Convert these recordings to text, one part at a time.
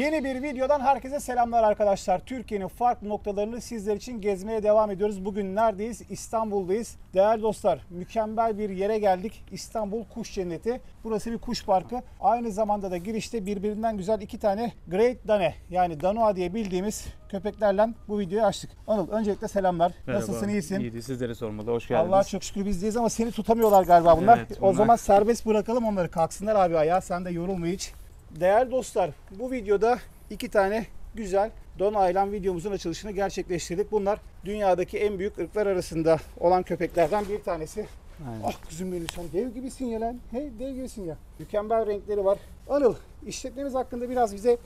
Yeni bir videodan herkese selamlar arkadaşlar. Türkiye'nin farklı noktalarını sizler için gezmeye devam ediyoruz. Bugün neredeyiz? İstanbul'dayız. Değerli dostlar, mükemmel bir yere geldik. İstanbul Kuş Cenneti. Burası bir kuş parkı. Aynı zamanda da girişte birbirinden güzel iki tane Great Dane yani Danois diye bildiğimiz köpeklerle bu videoyu açtık. Anıl, öncelikle selamlar. Merhaba. Nasılsın, iyisin? İyiydi, sizleri sormalı. Hoş geldiniz. Allah'a çok şükür bizdeyiz ama seni tutamıyorlar galiba bunlar. Evet, O zaman serbest bırakalım onları. Kalksınlar abi ayağa. Sen de yorulma hiç. Değerli dostlar, bu videoda iki tane güzel Danois videomuzun açılışını gerçekleştirdik. Bunlar dünyadaki en büyük ırklar arasında olan köpeklerden bir tanesi. Aynen. Ah kızım benim, sen dev gibisin ya lan. Hey, dev gibisin ya. Mükemmel renkleri var. Anıl, işletmemiz hakkında biraz bize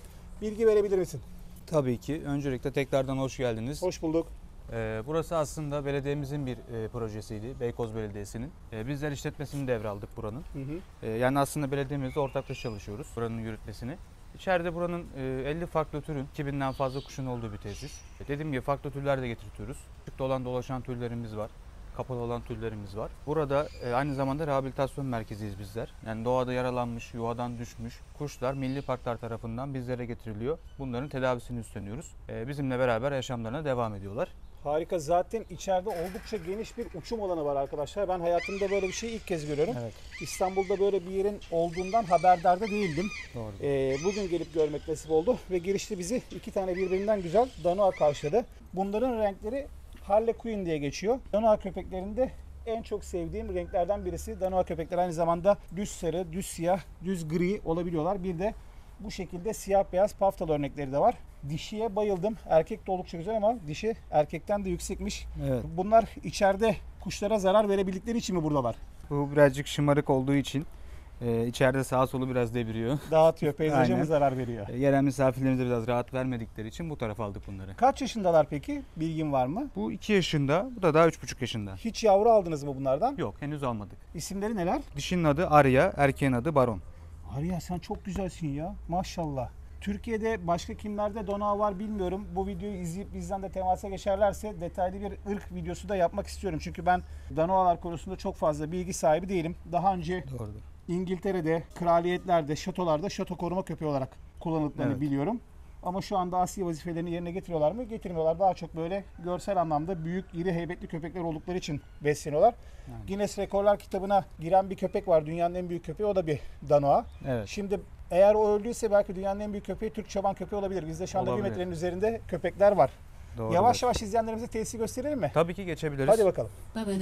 bilgi verebilir misin? Tabii ki. Öncelikle tekrardan hoş geldiniz. Hoş bulduk. Burası aslında belediyemizin bir projesiydi. Beykoz Belediyesi'nin. Bizler işletmesini devraldık buranın. Yani aslında belediyemizle ortaklaşa çalışıyoruz buranın yürütmesini. İçeride buranın 50 farklı türün, 2000'den fazla kuşun olduğu bir tesis. Dediğim gibi farklı türler de getirtiyoruz. Açıkta olan dolaşan türlerimiz var. Kapalı olan türlerimiz var. Burada aynı zamanda rehabilitasyon merkeziyiz bizler. Yani doğada yaralanmış, yuvadan düşmüş kuşlar milli parklar tarafından bizlere getiriliyor. Bunların tedavisini üstleniyoruz. Bizimle beraber yaşamlarına devam ediyorlar. Harika. Zaten içeride oldukça geniş bir uçum alanı var arkadaşlar. Ben hayatımda böyle bir şeyi ilk kez görüyorum. Evet. İstanbul'da böyle bir yerin olduğundan haberdar da değildim. Doğru. Bugün gelip görmek nasip oldu ve girişte bizi iki tane birbirinden güzel Danois karşıladı. Bunların renkleri Harlequin diye geçiyor. Danois köpeklerinde en çok sevdiğim renklerden birisi. Danois köpekler aynı zamanda düz sarı, düz siyah, düz gri olabiliyorlar. Bir de bu şekilde siyah beyaz paftalı örnekleri de var. Dişiye bayıldım. Erkek de oldukça güzel ama dişi erkekten de yüksekmiş. Evet. Bunlar içeride kuşlara zarar verebildikleri için mi buradalar? Bu birazcık şımarık olduğu için içeride sağa solu biraz deviriyor. Dağıtıyor, peyzaja mı Aynen. zarar veriyor? Gelen misafirlerimize biraz rahat vermedikleri için bu tarafa aldık bunları. Kaç yaşındalar peki? Bilgin var mı? Bu 2 yaşında, bu da daha 3,5 yaşında. Hiç yavru aldınız mı bunlardan? Yok, henüz almadık. İsimleri neler? Dişinin adı Arya, erkeğin adı Baron. Arya, sen çok güzelsin ya. Maşallah. Türkiye'de başka kimlerde Danois var bilmiyorum. Bu videoyu izleyip bizden de temasa geçerlerse detaylı bir ırk videosu da yapmak istiyorum. Çünkü ben Danois'lar konusunda çok fazla bilgi sahibi değilim. Daha önce Doğrudur. İngiltere'de, kraliyetlerde, şatolarda şato koruma köpeği olarak kullanıldıklarını Evet. biliyorum. Ama şu anda asli vazifelerini yerine getiriyorlar mı? Getirmiyorlar. Daha çok böyle görsel anlamda büyük, iri, heybetli köpekler oldukları için besleniyorlar. Yani. Guinness Rekorlar kitabına giren bir köpek var. Dünyanın en büyük köpeği. O da bir Danois. Evet. Şimdi eğer o öldüyse belki dünyanın en büyük köpeği Türk çoban köpeği olabilir. Bizde şu anda 1 Olabilir. metrenin üzerinde köpekler var. Doğrudur. Yavaş yavaş izleyenlerimize tesisi gösterelim mi? Tabii ki geçebiliriz. Hadi bakalım. Evet,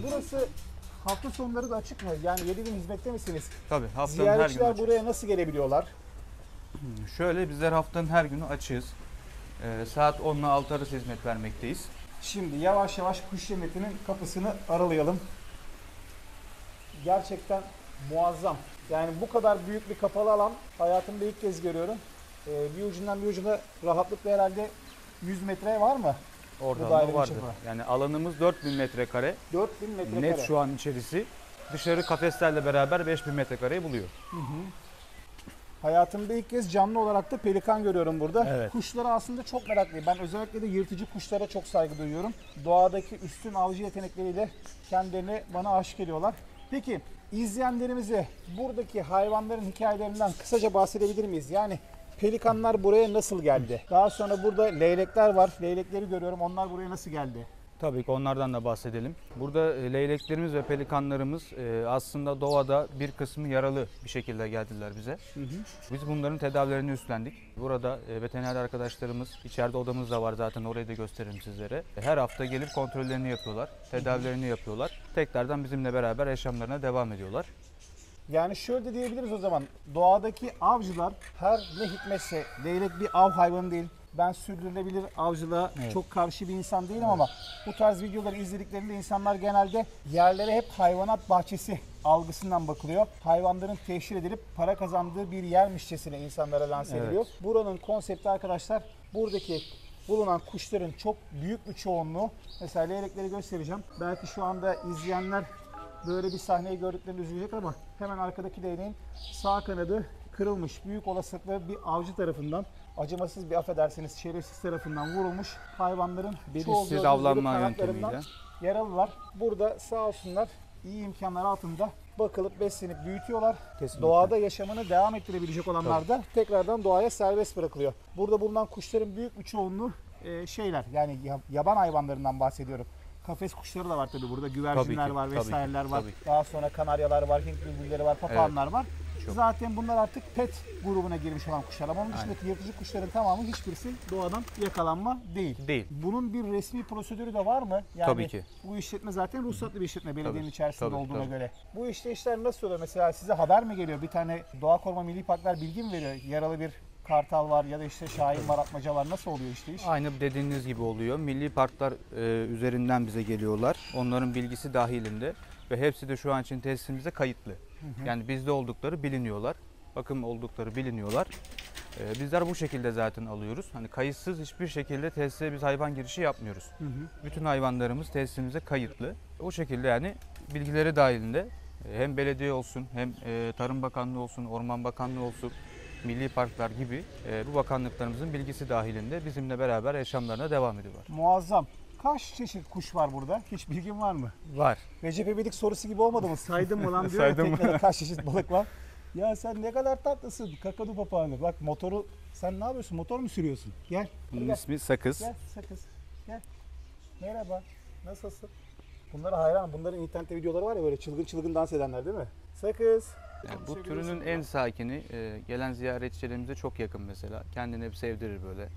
burası hafta sonları da açık mı? Yani 7 gün hizmette misiniz? Tabii haftanın her günü Ziyaretçiler açığız. buraya nasıl gelebiliyorlar? Şöyle bizler haftanın her günü açığız. Saat 10 ile 6 arası hizmet vermekteyiz. Şimdi yavaş yavaş kuş cennetinin kapısını aralayalım. Gerçekten muazzam. Yani bu kadar büyük bir kapalı alan hayatımda ilk kez görüyorum. Bir ucundan bir ucuna rahatlıkla herhalde 100 metre var mı? Bu Ortalama dairenin vardır. çapı. Yani alanımız 4000 metrekare. 4000 metrekare. Net şu an içerisi. Dışarı kafeslerle beraber 5000 metrekareyi buluyor. Hayatımda ilk kez canlı olarak da pelikan görüyorum burada. Evet. Kuşlara aslında çok meraklıyım. Ben özellikle de yırtıcı kuşlara çok saygı duyuyorum. Doğadaki üstün avcı yetenekleriyle kendilerini bana aşık ediyorlar. Peki izleyenlerimize buradaki hayvanların hikayelerinden kısaca bahsedebilir miyiz? Yani pelikanlar buraya nasıl geldi? Daha sonra burada leylekler var. Leylekleri görüyorum. Onlar buraya nasıl geldi? Tabii ki onlardan da bahsedelim. Burada leyleklerimiz ve pelikanlarımız aslında doğada bir kısmı yaralı bir şekilde geldiler bize. Biz bunların tedavilerini üstlendik. Burada veteriner arkadaşlarımız, içeride odamız da var zaten, orayı da gösteririm sizlere. Her hafta gelip kontrollerini yapıyorlar, tedavilerini yapıyorlar. Tekrardan bizimle beraber yaşamlarına devam ediyorlar. Yani şöyle de diyebiliriz o zaman. Doğadaki avcılar her ne hikmetse, leylek bir av hayvanı değil. Ben sürdürülebilir avcılığa çok karşı bir insan değilim ama bu tarz videoları izlediklerinde insanlar genelde yerlere hep hayvanat bahçesi algısından bakılıyor. Hayvanların teşhir edilip para kazandığı bir yermişçesine insanlara lanse ediliyor. Buranın konsepti arkadaşlar, buradaki bulunan kuşların çok büyük bir çoğunluğu, mesela leylekleri göstereceğim. Belki şu anda izleyenler böyle bir sahneyi gördüklerinde üzülecek ama hemen arkadaki leyleğin sağ kanadı kırılmış. Büyük olasılıkla bir avcı tarafından, acımasız bir, affedersiniz, şerefsiz tarafından vurulmuş. Hayvanların çoğu Bilinçsiz gördüğünüz avlanma gibi kanatlarından yöntemiyle. yaralılar. Burada sağ olsunlar iyi imkanlar altında bakılıp beslenip büyütüyorlar. Kesinlikle. Doğada yaşamını devam ettirebilecek olanlar da tekrardan doğaya serbest bırakılıyor. Burada bulunan kuşların büyük bir çoğunluğu şeyler, yani yaban hayvanlarından bahsediyorum. Kafes kuşları da var tabii burada. Güvercinler Tabii ki, var, tabii ki, vesaireler var. tabii ki. Daha sonra kanaryalar var, Hint bülbülleri var, papağanlar var. Çok. Zaten bunlar artık pet grubuna girmiş olan kuşlar. Ama onun dışındaki Aynen. yırtıcı kuşların tamamı hiçbirisi doğadan yakalanma değil. Değil. Bunun bir resmi prosedürü de var mı? Yani Tabii ki. bu işletme zaten ruhsatlı bir işletme belediyenin Tabii, içerisinde tabii, olduğuna tabii. göre. Bu işte işler nasıl oluyor? Mesela size haber mi geliyor? Bir tane Doğa Koruma Milli Parklar bilgi mi veriyor? Yaralı bir kartal var ya da işte şahin var, atmaca var. Nasıl oluyor işte iş? Aynı dediğiniz gibi oluyor. Milli parklar üzerinden bize geliyorlar. Onların bilgisi dahilinde ve hepsi de şu an için tesisimizde kayıtlı. Yani bizde oldukları biliniyorlar. Bakım oldukları biliniyorlar. Bizler bu şekilde zaten alıyoruz. Hani kayıtsız hiçbir şekilde tesise biz hayvan girişi yapmıyoruz. Bütün hayvanlarımız tesisimize kayıtlı. O şekilde yani bilgileri dahilinde hem belediye olsun, hem Tarım Bakanlığı olsun, Orman Bakanlığı olsun, Milli Parklar gibi bu bakanlıklarımızın bilgisi dahilinde bizimle beraber yaşamlarına devam ediyorlar. Muazzam. Kaç çeşit kuş var burada? Hiç bilgin var mı? Var. Recep İvedik sorusu gibi olmadı mı? Saydın mı lan diyor ya, Saydım mı? teknede kaç çeşit balık var? Ya sen ne kadar tatlısın kakadu papağanı. Bak motoru, sen ne yapıyorsun? Motor mu sürüyorsun? Gel. Bunun Gel. ismi sakız. Gel sakız. Gel. Merhaba. Nasılsın? Bunlara hayran. Bunların internette videoları var ya, böyle çılgın çılgın dans edenler değil mi? Sakız. Yani bu türünün en sakini, gelen ziyaretçilerimize çok yakın mesela. Kendini hep sevdirir böyle.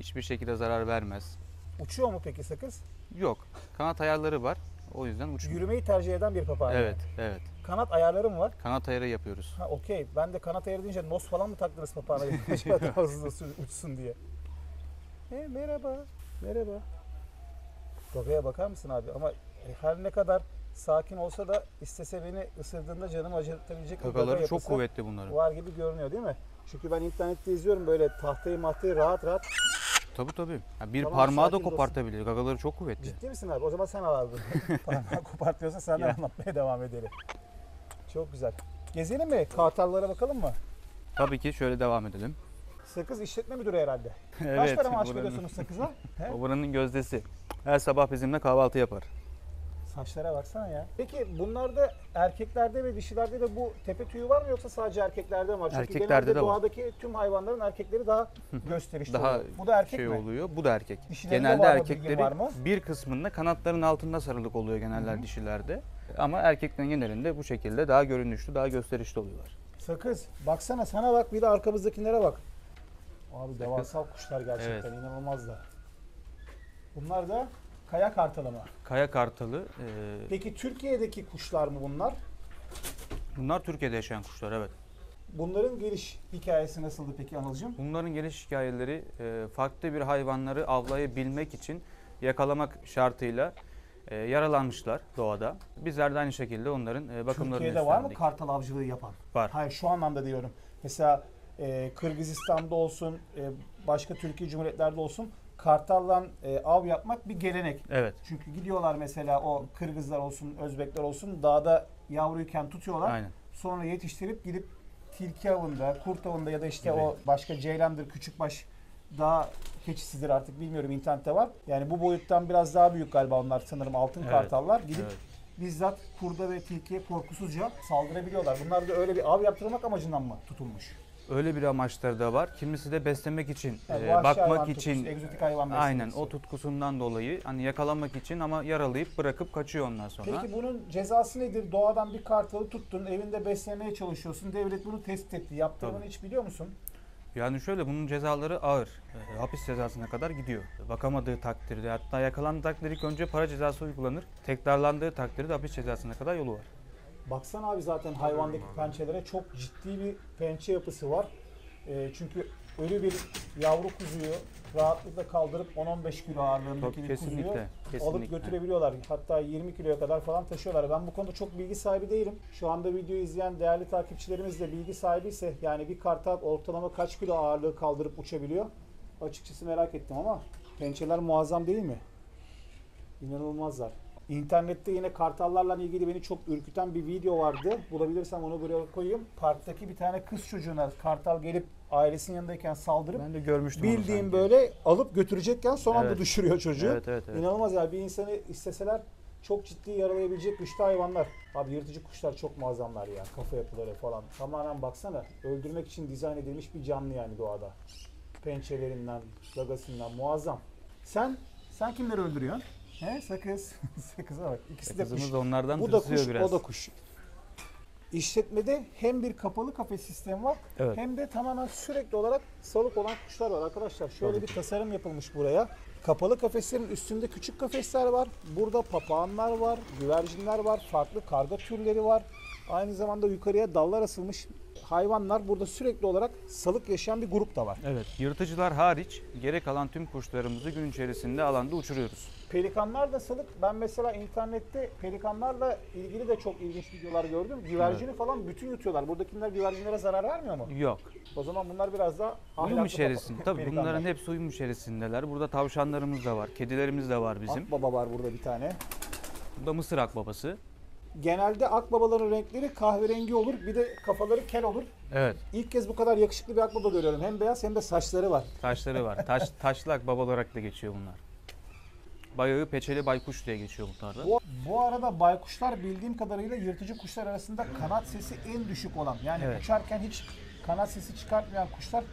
Hiçbir şekilde zarar vermez. Uçuyor mu peki sakız? Yok. Kanat ayarları var. O yüzden uçmuyor. Yürümeyi tercih eden bir papağan. Evet, evet. Kanat ayarları mı var? Kanat ayarı yapıyoruz. Ha okey. Ben de kanat ayarı deyince nos falan mı taktınız papağana? Acaba daha hızlı uçsun diye. Merhaba. Merhaba. Gagaya bakar mısın abi? Ama her ne kadar sakin olsa da istese beni ısırdığında canımı acıtabilecek bir gaga Gagaları çok yapısı kuvvetli bunların. var gibi görünüyor değil mi? Çünkü ben internette izliyorum böyle tahtayı mahtayı rahat rahat. Tabii tabii. Yani bir Tamam, parmağı da sakin kopartabilir. Gagaları çok kuvvetli. Ciddi misin abi? O zaman sen al abi. Parmağı kopartıyorsan senden Ya. anlatmaya devam edelim. Çok güzel. Gezelim mi? Kartallara bakalım mı? Tabii ki şöyle devam edelim. Sakız işletme müdürü herhalde. Kaç Evet. para maaş buranın- veriyorsunuz sakıza? He? O buranın gözdesi. Her sabah bizimle kahvaltı yapar. Saçlara baksana ya. Peki bunlarda erkeklerde ve dişilerde de bu tepe tüyü var mı, yoksa sadece erkeklerde mi var? Çünkü Erkeklerde genelde de var. doğadaki tüm hayvanların erkekleri daha gösterişli Daha oluyor. Bu da erkek şey mi? oluyor. Bu da erkek. Dişilerinde Genelde var mı, bilgin erkekleri var mı? bir kısmında kanatların altında sarılık oluyor genelde dişilerde. Ama erkeklerin genelinde bu şekilde daha görünüşlü, daha gösterişli oluyorlar. Sakız baksana, sana bak, bir de arkamızdakilere bak. Abi devasal kuşlar gerçekten, inanılmazlar. Bunlar da kaya kartalı mı? Kaya kartalı. Peki Türkiye'deki kuşlar mı bunlar? Bunlar Türkiye'de yaşayan kuşlar, evet. Bunların geliş hikayesi nasıldı peki Anılcığım? Bunların geliş hikayeleri farklı bir hayvanları avlayabilmek için yakalamak şartıyla yaralanmışlar doğada. Bizler de aynı şekilde onların bakımlarını Türkiye'de var mı üstlendik. kartal avcılığı yapan? Var. Hayır, şu anlamda diyorum. Mesela Kırgızistan'da olsun, başka Türkiye Cumhuriyetlerde olsun, kartalla av yapmak bir gelenek. Evet. Çünkü gidiyorlar mesela, o Kırgızlar olsun, Özbekler olsun, dağda yavruyken tutuyorlar. Aynen. Sonra yetiştirip gidip tilki avında, kurt avında ya da işte Evet. o başka ceylandır, küçükbaş dağ keçisidir artık bilmiyorum, internette var. Yani bu boyuttan biraz daha büyük galiba onlar, sanırım altın Evet. kartallar. Gidip Evet. bizzat kurda ve tilkiye korkusuzca saldırabiliyorlar. Bunlar da öyle bir av yaptırmak amacından mı tutulmuş? Öyle bir amaçları da var. Kimisi de beslemek için, Yani vahşi hayvan bakmak tutkusu, için, egzotik hayvan aynen beslemesi. o tutkusundan dolayı hani yakalamak için, ama yaralayıp bırakıp kaçıyor ondan sonra. Peki bunun cezası nedir? Doğadan bir kartalı tuttun, evinde beslemeye çalışıyorsun. Devlet bunu tespit etti. Yaptırımını Tabii. hiç biliyor musun? Yani şöyle, bunun cezaları ağır. Hapis cezasına kadar gidiyor. Bakamadığı takdirde, hatta yakalandığı takdirde ilk önce para cezası uygulanır. Tekrarlandığı takdirde hapis cezasına kadar yolu var. Baksana abi, zaten hayvandaki pençelere çok ciddi bir pençe yapısı var. Çünkü ölü bir yavru kuzuyu rahatlıkla kaldırıp 10-15 kilo ağırlığındaki bir kuzuyu Kesinlikle. alıp götürebiliyorlar. Hatta 20 kiloya kadar falan taşıyorlar. Ben bu konuda çok bilgi sahibi değilim. Şu anda videoyu izleyen değerli takipçilerimiz de bilgi sahibiyse, yani bir kartal ortalama kaç kilo ağırlığı kaldırıp uçabiliyor? Açıkçası merak ettim ama pençeler muazzam değil mi? İnanılmazlar. İnternette yine kartallarla ilgili beni çok ürküten bir video vardı. Bulabilirsem onu buraya koyayım. Parktaki bir tane kız çocuğuna kartal gelip ailesinin yanındayken saldırıp Ben de görmüştüm onu bildiğim sanki. böyle alıp götürecekken son anda Evet. düşürüyor çocuğu. Evet. İnanılmaz ya, bir insanı isteseler çok ciddi yaralayabilecek güçlü hayvanlar. Abi yırtıcı kuşlar çok muazzamlar ya. Kafa yapıları falan. Tamamen baksana öldürmek için dizayn edilmiş bir canlı yani doğada. Pençelerinden, gagasından muazzam. Sen kimleri öldürüyorsun? He? Sakız. Sakıza bak. İkisi de kuş. Kızımız onlardan Bu da tırsıyor kuş, biraz. o da kuş. İşletmede hem bir kapalı kafes sistemi var Evet. hem de tamamen sürekli olarak salık olan kuşlar var arkadaşlar. Şöyle bir tasarım yapılmış buraya. Kapalı kafeslerin üstünde küçük kafesler var. Burada papağanlar var, güvercinler var, farklı karga türleri var. Aynı zamanda yukarıya dallar asılmış hayvanlar. Burada sürekli olarak salık yaşayan bir grup da var. Evet, yırtıcılar hariç geri kalan tüm kuşlarımızı gün içerisinde alanda uçuruyoruz. Pelikanlar da salık. Ben mesela internette pelikanlarla ilgili de çok ilginç videolar gördüm. Güvercini falan bütün yutuyorlar. Buradakiler güvercinlere zarar vermiyor mu? Yok. O zaman bunlar biraz daha Uyum ahlaklı içerisinde. Tabii pelikanlar. bunların hepsi uyum içerisindeler. Burada tavşanlarımız da var, kedilerimiz de var bizim. Akbaba var burada bir tane. Bu da mısır akbabası. Genelde akbabaların renkleri kahverengi olur. Bir de kafaları kel olur. Evet, İlk kez bu kadar yakışıklı bir akbaba görüyorum. Hem beyaz hem de saçları var. taşları var. Taşlı akbaba olarak da geçiyor bunlar. Bayağı peçeli baykuş diye geçiyor bunlarda. Bu arada baykuşlar bildiğim kadarıyla yırtıcı kuşlar arasında kanat sesi en düşük olan. Yani Evet. uçarken hiç kanat sesi çıkartmayan kuşlar.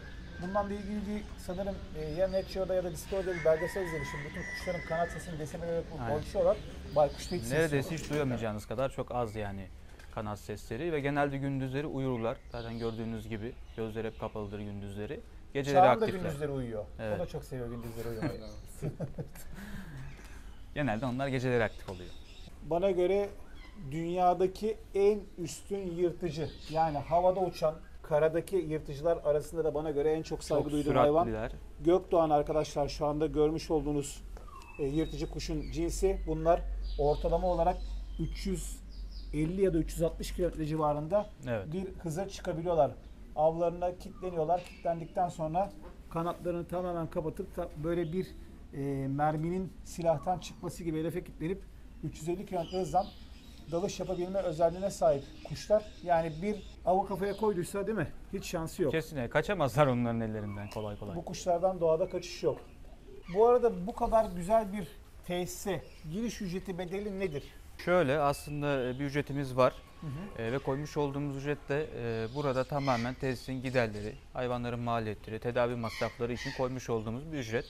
Bundan da ilgili bir sanırım ya Nature'da ya da Discovery'de bir belgesel izlemiştim. Bütün kuşların kanat sesini desemelerek Aynen. ölçüyorlar. Baykuşta hiç ses yok. Neredeyse hiç duyamayacağınız kadar çok az yani kanat sesleri ve genelde gündüzleri uyurlar. Zaten gördüğünüz gibi gözleri hep kapalıdır gündüzleri. Geceleri Çağan da aktifler. gündüzleri uyuyor. Evet. O da çok seviyor gündüzleri uyumayı. Genelde onlar geceleri aktif oluyor. Bana göre dünyadaki en üstün yırtıcı. Yani havada uçan, karadaki yırtıcılar arasında da bana göre en çok saygı Çok duyduğum hayvan. süratliler. Gökdoğan arkadaşlar şu anda görmüş olduğunuz yırtıcı kuşun cinsi. Bunlar ortalama olarak 350 ya da 360 kilometre civarında Evet. bir hıza çıkabiliyorlar. Avlarına kilitleniyorlar. Kilitlendikten sonra kanatlarını tamamen kapatıp böyle bir merminin silahtan çıkması gibi hedefe kilitlenip 350 kilometre hızdan dalış yapabilme özelliğine sahip kuşlar. Yani bir avı kafaya koyduysa değil mi? Hiç şansı yok. Kesinlikle kaçamazlar onların ellerinden kolay kolay. Bu kuşlardan doğada kaçış yok. Bu arada bu kadar güzel bir tesise giriş ücreti bedeli nedir? Şöyle aslında bir ücretimiz var. Ve koymuş olduğumuz ücret de burada tamamen tesisin giderleri, hayvanların maliyetleri, tedavi masrafları için koymuş olduğumuz bir ücret.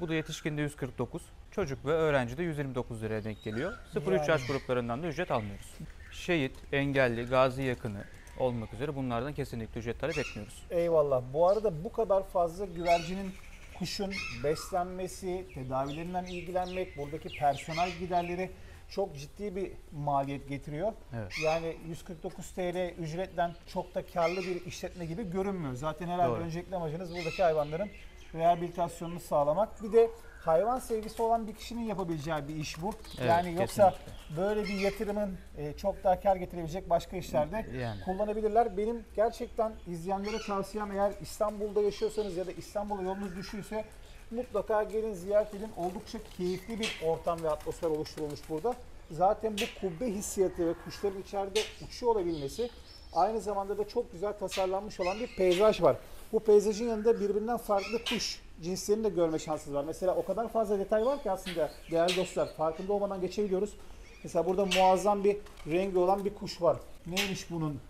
Bu da yetişkinde 149, çocuk ve öğrencide 129 liraya denk geliyor. 0-3 yaş gruplarından da ücret almıyoruz. Şehit, engelli, gazi yakını olmak üzere bunlardan kesinlikle ücret talep etmiyoruz. Eyvallah. Bu arada bu kadar fazla güvercinin, kuşun beslenmesi, tedavilerinden ilgilenmek, buradaki personel giderleri çok ciddi bir maliyet getiriyor. Evet. Yani 149 TL ücretten çok da karlı bir işletme gibi görünmüyor. Zaten herhalde Doğru. öncelikli amacınız buradaki hayvanların rehabilitasyonunu sağlamak. Bir de hayvan sevgisi olan bir kişinin yapabileceği bir iş bu. Evet, Yani yoksa kesinlikle. böyle bir yatırımın çok daha kar getirebilecek başka işlerde Yani. kullanabilirler. Benim gerçekten izleyenlere tavsiyem, eğer İstanbul'da yaşıyorsanız ya da İstanbul'a yolunuz düşüyorsa mutlaka gelin, ziyaret edin. Oldukça keyifli bir ortam ve atmosfer oluşturulmuş burada. Zaten bu kubbe hissiyatı ve kuşların içeride uçuyor olabilmesi, aynı zamanda da çok güzel tasarlanmış olan bir peyzaj var. Bu peyzajın yanında birbirinden farklı kuş cinslerini de görme şansınız var. Mesela o kadar fazla detay var ki aslında değerli dostlar, farkında olmadan geçebiliyoruz. Mesela burada muazzam bir rengi olan bir kuş var. Neymiş bunun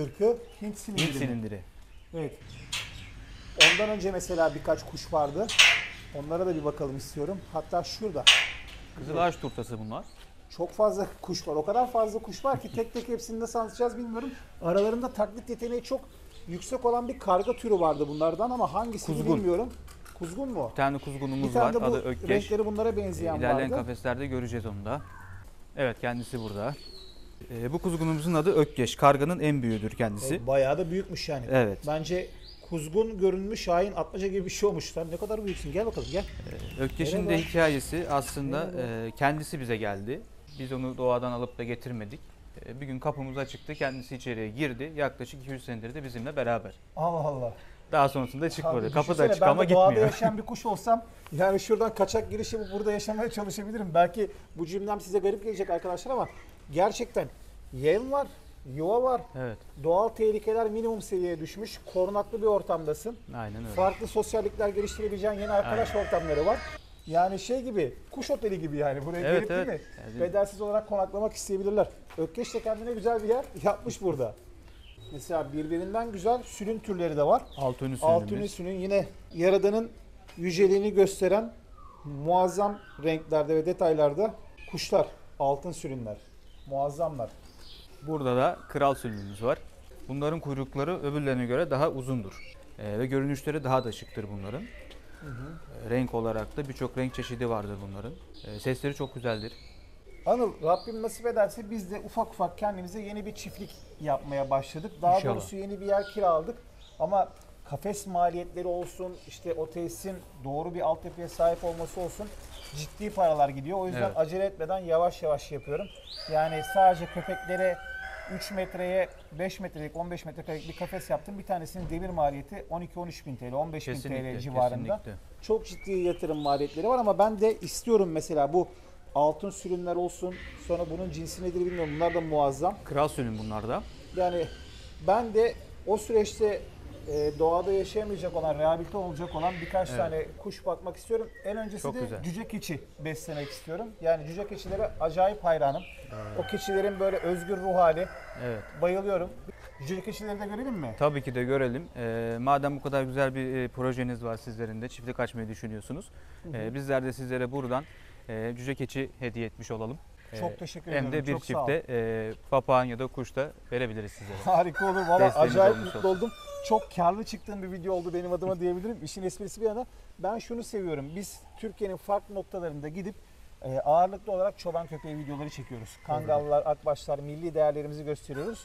ırkı? Hint silindiri. Hint silindiri. Evet. Ondan önce mesela birkaç kuş vardı. Onlara da bir bakalım istiyorum. Hatta şurada. Kızılağaç turtası bunlar. Çok fazla kuş var. O kadar fazla kuş var ki tek tek hepsini nasıl anlatacağız bilmiyorum. Aralarında taklit yeteneği çok yüksek olan bir karga türü vardı bunlardan ama hangisini Kuzgun. bilmiyorum. Kuzgun mu? Bir tane kuzgunumuz Bir tane var. de bu Adı Ökkeş. renkleri bunlara benzeyen İlerleyen vardı. kafeslerde göreceğiz onu da. Evet, kendisi burada. Bu kuzgunumuzun adı Ökkeş. Karganın en büyüğüdür kendisi. Bayağı da büyükmüş yani. Evet. Bence kuzgun görünmüş şahin atmaca gibi bir şey olmuş. Lan ne kadar büyüksün. Gel bakalım gel. Ökkeş'in Merhaba. de hikayesi aslında Merhaba. kendisi bize geldi. Biz onu doğadan alıp da getirmedik. Bir gün kapımız açıktı, kendisi içeriye girdi. Yaklaşık 200 senedir de bizimle beraber. Allah Allah. Daha sonrasında çıkmadı. Abi Kapı da düşünsene, açık ama ben de doğada gitmiyor. yaşayan bir kuş olsam yani şuradan kaçak girişi yapıp burada yaşamaya çalışabilirim. Belki bu cümlem size garip gelecek arkadaşlar ama gerçekten yem var, yuva var. Evet, Doğal tehlikeler minimum seviyeye düşmüş. Korunaklı bir ortamdasın. aynen öyle. Farklı sosyallikler geliştirebileceğin yeni arkadaş ortamları var. Yani şey gibi, kuş oteli gibi yani. Buraya Evet, gelip evet. değil mi? Yani- Bedelsiz olarak konaklamak isteyebilirler. Ökkeş de kendine güzel bir yer yapmış burada. Mesela birbirinden güzel sülün türleri de var. Altın Altın sülün yine Yaradan'ın yüceliğini gösteren muazzam renklerde ve detaylarda kuşlar. Altın sülünler. Muazzamlar. Burada da kral sülünümüz var. Bunların kuyrukları öbürlerine göre daha uzundur. Ve görünüşleri daha da şıktır bunların. Renk olarak da birçok renk çeşidi vardır bunların. Sesleri çok güzeldir. Anıl, Rabbim nasip ederse biz de ufak ufak kendimize yeni bir çiftlik yapmaya başladık. Daha İnşallah. doğrusu yeni bir yer kiraladık. Ama kafes maliyetleri olsun, işte o tesisin doğru bir altyapıya sahip olması olsun, ciddi paralar gidiyor. O yüzden Evet. acele etmeden yavaş yavaş yapıyorum. Yani sadece köpeklere 3 metreye 5 metrelik 15 metrekarelik bir kafes yaptım. Bir tanesinin demir maliyeti 12-13 bin TL, 15 bin TL civarında. kesinlikle. Çok ciddi yatırım maliyetleri var ama ben de istiyorum mesela bu altın sürünler olsun. Sonra bunun cinsi nedir bilmiyorum. Bunlar da muazzam. Kral sülün bunlar da. Yani ben de o süreçte doğada yaşayamayacak olan, rehabilite olacak olan birkaç tane kuş bakmak istiyorum. En öncesi Çok de güzel. cüce keçi beslemek istiyorum. Yani cüce keçilere acayip hayranım. O keçilerin böyle özgür ruh hali. Evet. Bayılıyorum. Cüce keçileri de görelim mi? Tabii ki de görelim. Madem bu kadar güzel bir projeniz var sizlerin de, çiftlik açmayı düşünüyorsunuz. Bizler de sizlere buradan cüce keçi hediye etmiş olalım. Çok teşekkür Hem ediyorum. de bir Çok sağ ol. çifte papağan ya da kuş da verebiliriz sizlere. Harika olur. Valla Desteğiniz acayip olmuş mutlu olsun. oldum. Çok karlı çıktığım bir video oldu benim adıma diyebilirim. İşin esprisi bir yana. Ben şunu seviyorum. Biz Türkiye'nin farklı noktalarında gidip ağırlıklı olarak çoban köpeği videoları çekiyoruz. Kangallar, akbaşlar, milli değerlerimizi gösteriyoruz.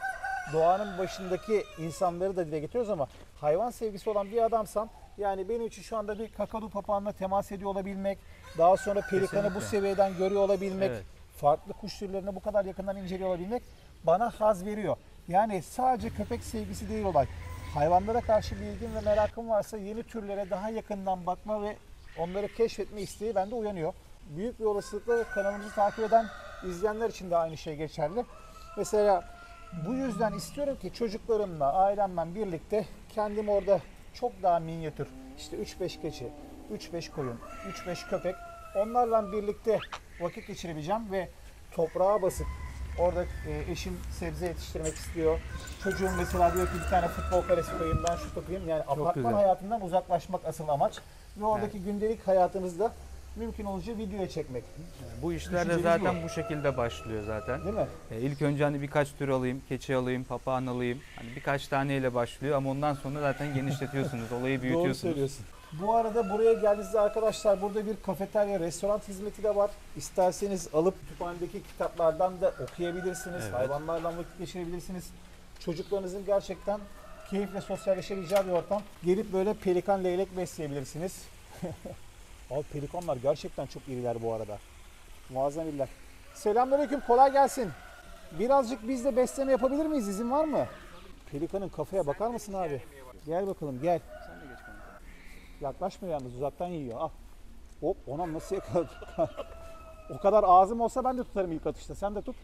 Doğanın başındaki insanları da dile getiriyoruz ama hayvan sevgisi olan bir adamsam yani benim için şu anda bir kakadu papağanla temas ediyor olabilmek, daha sonra pelikanı bu Kesinlikle. seviyeden görüyor olabilmek, Evet. farklı kuş türlerini bu kadar yakından inceliyor olabilmek bana haz veriyor. Yani sadece köpek sevgisi değil olay. Hayvanlara karşı bir ilgim ve merakım varsa yeni türlere daha yakından bakma ve onları keşfetme isteği bende uyanıyor. Büyük bir olasılıkla kanalımızı takip eden izleyenler için de aynı şey geçerli. Mesela bu yüzden istiyorum ki çocuklarımla, ailemle birlikte kendim orada çok daha minyatür, işte 3-5 keçi, 3-5 koyun, 3-5 köpek, onlarla birlikte vakit geçirebileceğim ve toprağa basıp orada eşim sebze yetiştirmek istiyor. Çocuğum mesela diyor ki bir tane futbol karesi koyayım, ben şu takayım. Yani apartman güzel. hayatından uzaklaşmak asıl amaç. Ve oradaki gündelik hayatımızda mümkün olunca videoya çekmek. Bu işler de Düşünceniz zaten bu şekilde başlıyor zaten. Değil mi? İlk önce hani birkaç tür alayım, keçi alayım, papağan alayım. Hani birkaç taneyle başlıyor ama ondan sonra zaten genişletiyorsunuz, olayı Doğru büyütüyorsunuz. söylüyorsun. Bu arada buraya geldiğinizde arkadaşlar burada bir kafeterya, restoran hizmeti de var. İsterseniz alıp kütüphanedeki kitaplardan da okuyabilirsiniz. Evet. Hayvanlarla vakit geçirebilirsiniz. Çocuklarınızın gerçekten keyifle sosyalleşebileceği bir ortam. Gelip böyle pelikan, leylek besleyebilirsiniz. Abi pelikanlar gerçekten çok iriler bu arada. Muazzam iriler. Selamünaleyküm, kolay gelsin. Birazcık biz de besleme yapabilir miyiz? İzin var mı? Pelikanın kafaya bakar mısın abi? Gel bakalım gel. Yaklaşmıyor yalnız, uzaktan yiyor. Al. Hop, ona nasıl yakaladık? O kadar ağzım olsa ben de tutarım ilk atışta. Sen de tut.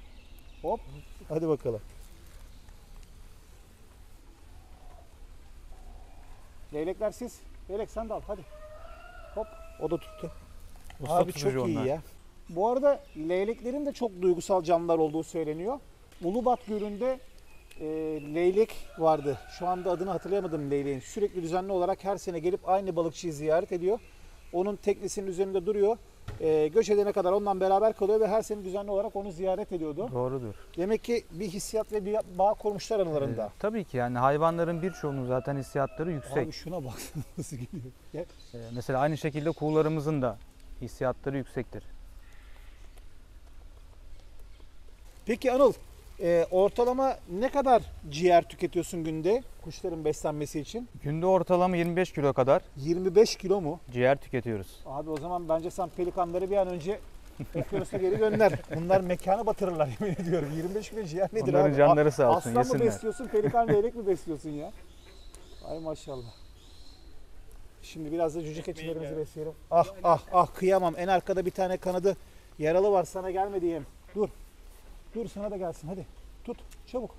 Hop. Hadi bakalım. Leylekler siz. Leylek sen de al hadi. Hop. O da tuttu. Usta Abi tutucu çok iyi onlar. ya. Bu arada leyleklerin de çok duygusal canlılar olduğu söyleniyor. Ulubat Gölü'nde leylek vardı. Şu anda adını hatırlayamadım leyleğin. Sürekli düzenli olarak her sene gelip aynı balıkçıyı ziyaret ediyor. Onun teknesinin üzerinde duruyor. Göç edene kadar onunla beraber kalıyor ve her sene düzenli olarak onu ziyaret ediyordu. Doğrudur. Demek ki bir hissiyat ve bir bağ kurmuşlar aralarında. Tabii ki yani hayvanların birçoğunun zaten hissiyatları yüksek. Abi şuna baksana nasıl geliyor. Gel. Mesela aynı şekilde kuğularımızın da hissiyatları yüksektir. Peki Anıl, ortalama ne kadar ciğer tüketiyorsun günde kuşların beslenmesi için? Günde ortalama 25 kilo kadar 25 kilo mu? ciğer tüketiyoruz. Abi o zaman bence sen pelikanları bir an önce okyanusa geri gönder. Bunlar mekanı batırırlar yemin ediyorum. 25 kilo ciğer nedir Onların abi? canları sağ olsun, Aslan mı yesinler. besliyorsun, pelikan leylek mi besliyorsun ya? Ay maşallah. Şimdi biraz da cüce keçilerimizi besleyelim. Ah ah ah kıyamam. En arkada bir tane kanadı yaralı var, sana gelmedi yem. Dur. Dur sana da gelsin hadi. Tut çabuk.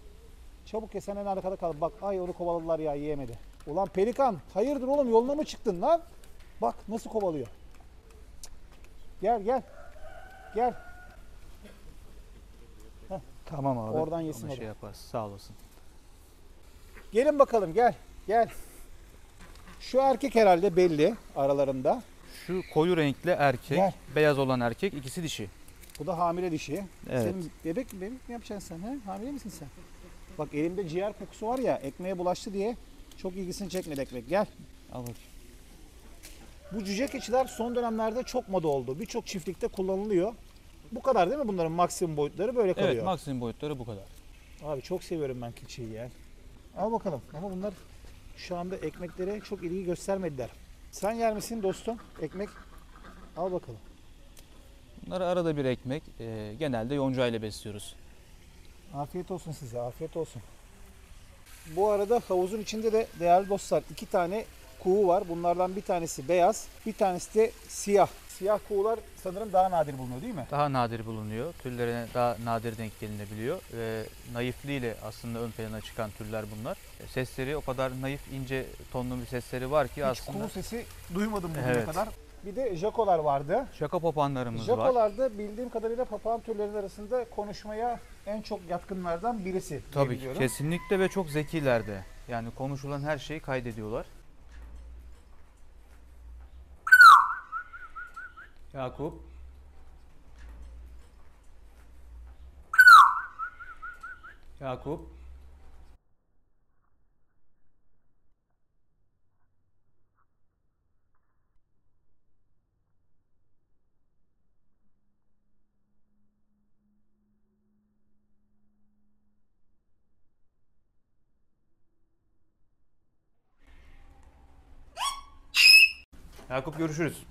Çabuk ye, sen en arkada kal. Bak ay onu kovaladılar ya, yiyemedi. Ulan pelikan hayırdır oğlum, yoluna mı çıktın lan? Bak nasıl kovalıyor. Gel gel. Gel. Tamam abi. Oradan yesin Onu o da. şey yaparız. Sağ olasın. Gelin bakalım gel. Gel. Şu erkek herhalde belli aralarında. Şu koyu renkli erkek, Gel. beyaz olan erkek, ikisi dişi. Bu da hamile dişi. Evet. Senin bebek mi yapacaksın sen? He? Hamile misin sen? Bak elimde ciğer kokusu var ya, ekmeğe bulaştı diye çok ilgisini çekmedi ekmek. Gel. Al bakayım. Bu cüce keçiler son dönemlerde çok moda oldu. Birçok çiftlikte kullanılıyor. Bu kadar değil mi bunların maksimum boyutları böyle kalıyor? Evet, maksimum boyutları bu kadar. Abi çok seviyorum ben keçiyi ya. Al bakalım. Ama bunlar şu anda ekmeklere çok ilgi göstermediler. Sen yer misin dostum ekmek? Al bakalım. Bunları arada bir ekmek, genelde yonca ile besliyoruz. Afiyet olsun size, afiyet olsun. Bu arada havuzun içinde de değerli dostlar 2 tane kuğu var. Bunlardan bir tanesi beyaz, bir tanesi de siyah. Siyah kuğular sanırım daha nadir bulunuyor değil mi? Daha nadir bulunuyor. Türlerine daha nadir denk gelinebiliyor. Ve naifliğiyle aslında ön plana çıkan türler bunlar. Sesleri o kadar naif, ince tonlu bir sesleri var ki Hiç aslında. kuğu sesi duymadım bugüne Evet. kadar. Bir de jakolar vardı. Şaka papağanlarımız var. Jakolar da bildiğim kadarıyla papağan türleri arasında konuşmaya en çok yatkınlardan birisi diye Tabii ki biliyorum. kesinlikle ve çok zekiler de. Yani konuşulan her şeyi kaydediyorlar. Yakup. Yakup. Yakup görüşürüz.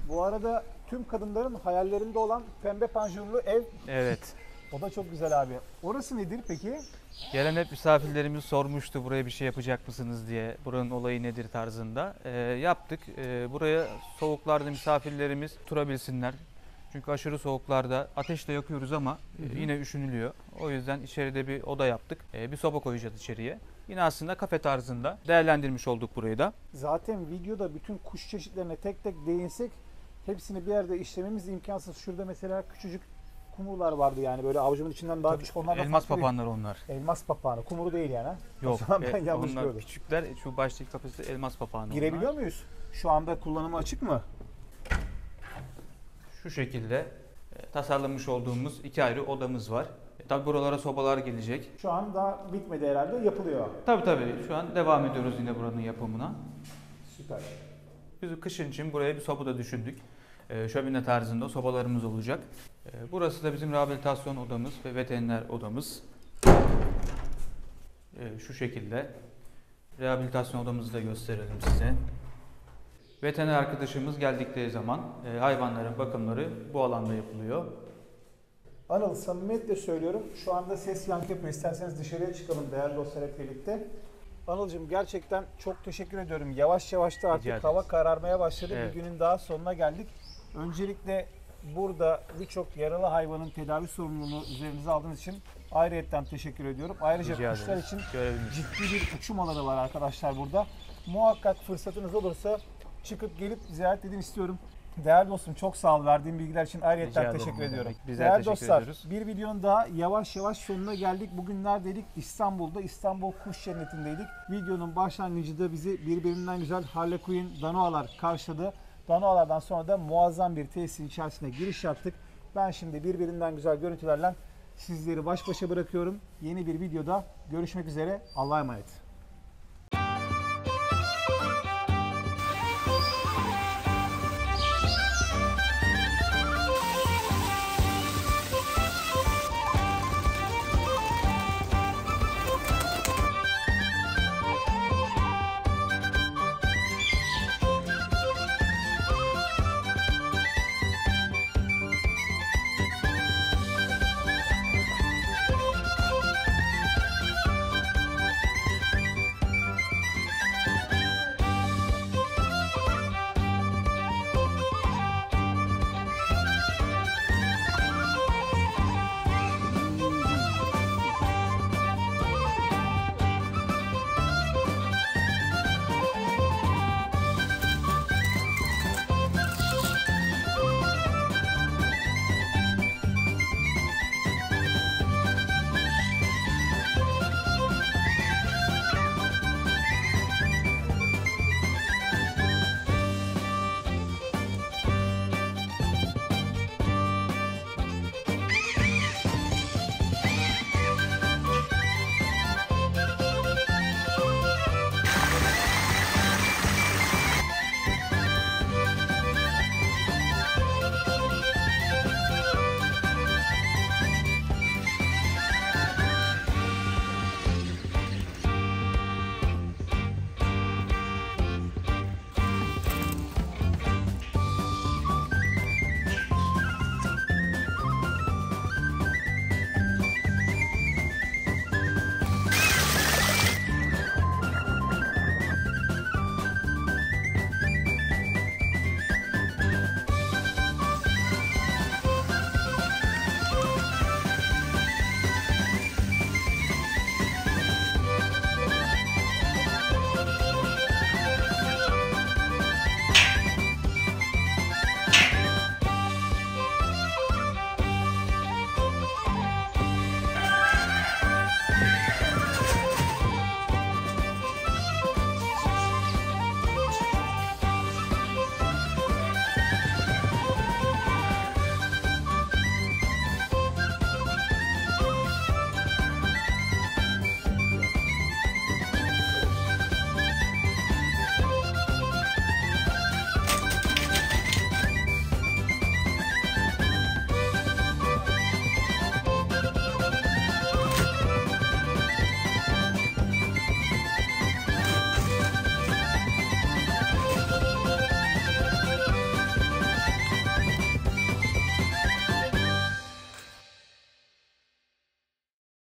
Bu arada tüm kadınların hayallerinde olan pembe panjurlu ev, Evet. o da çok güzel abi. Orası nedir peki? Gelen hep misafirlerimiz sormuştu buraya bir şey yapacak mısınız diye. Buranın olayı nedir tarzında. Yaptık. Buraya soğuklarda misafirlerimiz oturabilsinler. Çünkü aşırı soğuklarda ateşle yakıyoruz ama yine üşünülüyor. O yüzden içeride bir oda yaptık. Bir soba koyacağız içeriye. Yine aslında kafe tarzında değerlendirmiş olduk burayı da. Zaten videoda bütün kuş çeşitlerine tek tek değinsek hepsini bir yerde işlememiz imkansız. Şurada mesela küçücük kumrular vardı yani böyle avucumun içinden daha küçük. Onlar da Elmas farklı bir- papağanları onlar. Elmas papağanı. Kumru değil yani. Ha? Yok. O zaman ben yanlış onlar gördüm. küçükler. Şu baştaki kafesi elmas papağanı. Girebiliyor onlar. muyuz? Şu anda kullanıma açık mı? Şu şekilde tasarlamış olduğumuz 2 ayrı odamız var. Tabi buralara sobalar gelecek. Şu an daha bitmedi herhalde. Yapılıyor. Tabii şu an devam ediyoruz yine buranın yapımına. Süper. Biz kışın için buraya bir soba da düşündük. Şömine tarzında sobalarımız olacak. Burası da bizim rehabilitasyon odamız ve veteriner odamız. Şu şekilde. Rehabilitasyon odamızı da gösterelim size. Veteriner arkadaşımız geldikleri zaman hayvanların bakımları bu alanda yapılıyor. Anıl, samimiyetle söylüyorum. Şu anda ses yankı yapıyor. İsterseniz dışarıya çıkalım değerli dostlar hep birlikte. Anıl'cığım gerçekten çok teşekkür ediyorum. Yavaş yavaş da artık ederiz. hava kararmaya başladı. Evet. Bir günün daha sonuna geldik. Öncelikle burada birçok yaralı hayvanın tedavi sorumluluğunu üzerinize aldığınız için ayrıyetten teşekkür ediyorum. Ayrıca Rica kuşlar ederiz. için Görevimiz. ciddi bir uçum alanı var arkadaşlar burada. Muhakkak fırsatınız olursa çıkıp gelip ziyaret edin istiyorum. Değerli dostum çok sağ ol verdiğin bilgiler için Rica ayrıyetten ederim, teşekkür ne ediyorum. demek. Bizler Değerli teşekkür dostlar ediyoruz. bir videonun daha yavaş yavaş sonuna geldik. Bugün neredeydik? İstanbul'da, İstanbul Kuş Cenneti'ndeydik. Videonun başlangıcında bizi birbirinden güzel Harlequin Danoalar karşıladı. Danoalardan sonra da muazzam bir tesisin içerisine giriş yaptık. Ben şimdi birbirinden güzel görüntülerle sizleri baş başa bırakıyorum. Yeni bir videoda görüşmek üzere. Allah'a emanet.